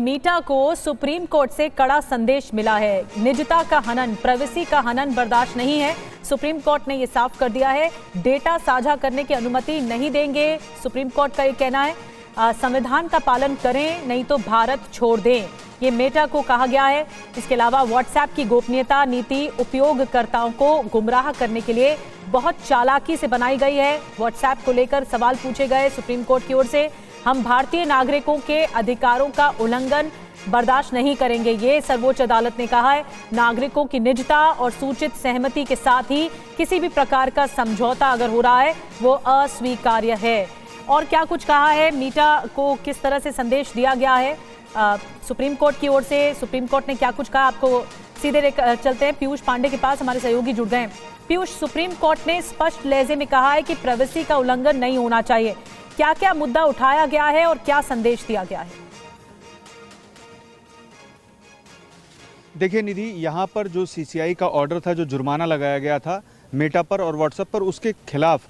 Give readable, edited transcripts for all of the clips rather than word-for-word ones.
मीटा को supreme court से कड़ा संदेश मिला है। निजता का हनन, प्राइवेसी का हनन बर्दाश्त नहीं है। सुप्रीम कोर्ट ने ये साफ कर दिया है, डेटा साझा करने की अनुमति नहीं देंगे। सुप्रीम कोर्ट का ये कहना है, संविधान का पालन करें नहीं तो भारत छोड़ दें, ये मेटा को कहा गया है। इसके अलावा व्हाट्सएप की गोपनीयता नीति उपयोगकर्ताओं को गुमराह करने के लिए बहुत चालाकी से बनाई गई है। व्हाट्सएप को लेकर सवाल पूछे गए सुप्रीम कोर्ट की ओर से। हम भारतीय नागरिकों के अधिकारों का उल्लंघन बर्दाश्त नहीं करेंगे, ये सर्वोच्च अदालत ने कहा है। नागरिकों की निजता और सूचित सहमति के साथ ही किसी भी प्रकार का समझौता अगर हो रहा है वो अस्वीकार्य है। और क्या कुछ कहा है, मीटा को किस तरह से संदेश दिया गया है सुप्रीम कोर्ट की ओर से, सुप्रीम कोर्ट ने क्या कुछ कहा, आपको सीधे चलते हैं पीयूष पांडे के पास, हमारे सहयोगी जुड़ गए हैं। पीयूष, सुप्रीम कोर्ट ने स्पष्ट लहजे में कहा है कि प्राइवेसी का उल्लंघन नहीं होना चाहिए। क्या क्या मुद्दा उठाया गया है और क्या संदेश दिया गया है? देखिए निधि, यहाँ पर जो सीसीआई का ऑर्डर था, जो जुर्माना लगाया गया था मेटा पर और व्हाट्सएप पर, उसके खिलाफ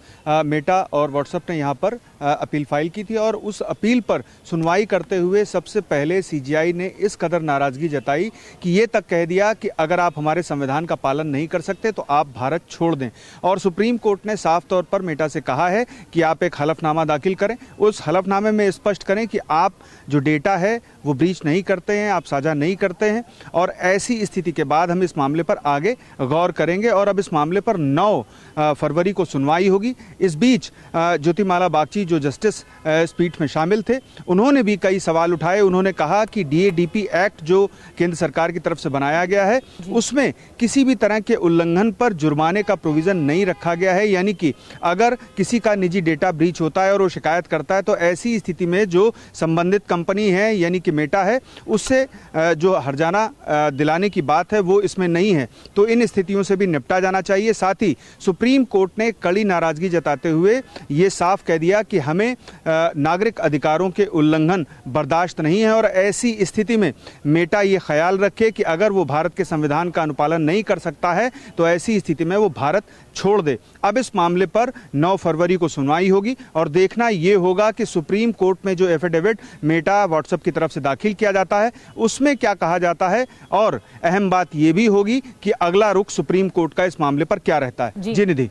मेटा और व्हाट्सएप ने यहाँ पर अपील फाइल की थी। और उस अपील पर सुनवाई करते हुए सबसे पहले सीजीआई ने इस कदर नाराज़गी जताई कि ये तक कह दिया कि अगर आप हमारे संविधान का पालन नहीं कर सकते तो आप भारत छोड़ दें। और सुप्रीम कोर्ट ने साफ तौर पर मेटा से कहा है कि आप एक हलफनामा दाखिल करें, उस हलफनामे में स्पष्ट करें कि आप जो डेटा है वो ब्रीच नहीं करते हैं, आप साझा नहीं करते हैं। और ऐसी स्थिति के बाद हम इस मामले पर आगे गौर करेंगे। और अब इस मामले पर 9 फरवरी को सुनवाई होगी। इस बीच ज्योतिमाला बागची जो जस्टिस इस पीठ में शामिल थे, उन्होंने भी कई सवाल उठाए। उन्होंने कहा कि डीएडीपी एक्ट जो केंद्र सरकार की तरफ से बनाया गया है उसमें किसी भी तरह के उल्लंघन पर जुर्माने का प्रोविजन नहीं रखा गया है। यानी कि अगर किसी का निजी डेटा ब्रीच होता है और वो शिकायत करता है तो ऐसी स्थिति में जो संबंधित कंपनी है यानी कि मेटा है, उससे जो हर्जाना दिलाने की बात है वो इसमें नहीं है। तो इन स्थितियों से भी निपटा जाना चाहिए। साथ ही सुप्रीम कोर्ट ने कड़ी नाराजगी जताते हुए ये साफ कह दिया कि हमें नागरिक अधिकारों के उल्लंघन बर्दाश्त नहीं है। और ऐसी स्थिति में मेटा ये ख्याल रखे कि अगर वो भारत के संविधान का अनुपालन नहीं कर सकता है तो ऐसी स्थिति में वो भारत छोड़ दे। अब इस मामले पर 9 फरवरी को सुनवाई होगी और देखना ये होगा कि सुप्रीम कोर्ट में जो एफिडेविट मेटा व्हाट्सएप की तरफ से दाखिल किया जाता है उसमें क्या कहा जाता है। और अहम बात ये भी होगी कि अगला रुख सुप्रीम कोर्ट का इस मामले पर क्या रहता है। जी निधि,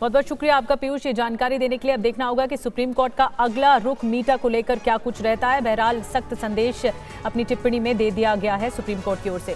बहुत बहुत शुक्रिया आपका पीयूष, ये जानकारी देने के लिए। अब देखना होगा कि सुप्रीम कोर्ट का अगला रुख मीटा को लेकर क्या कुछ रहता है। बहरहाल सख्त संदेश अपनी टिप्पणी में दे दिया गया है सुप्रीम कोर्ट की ओर से।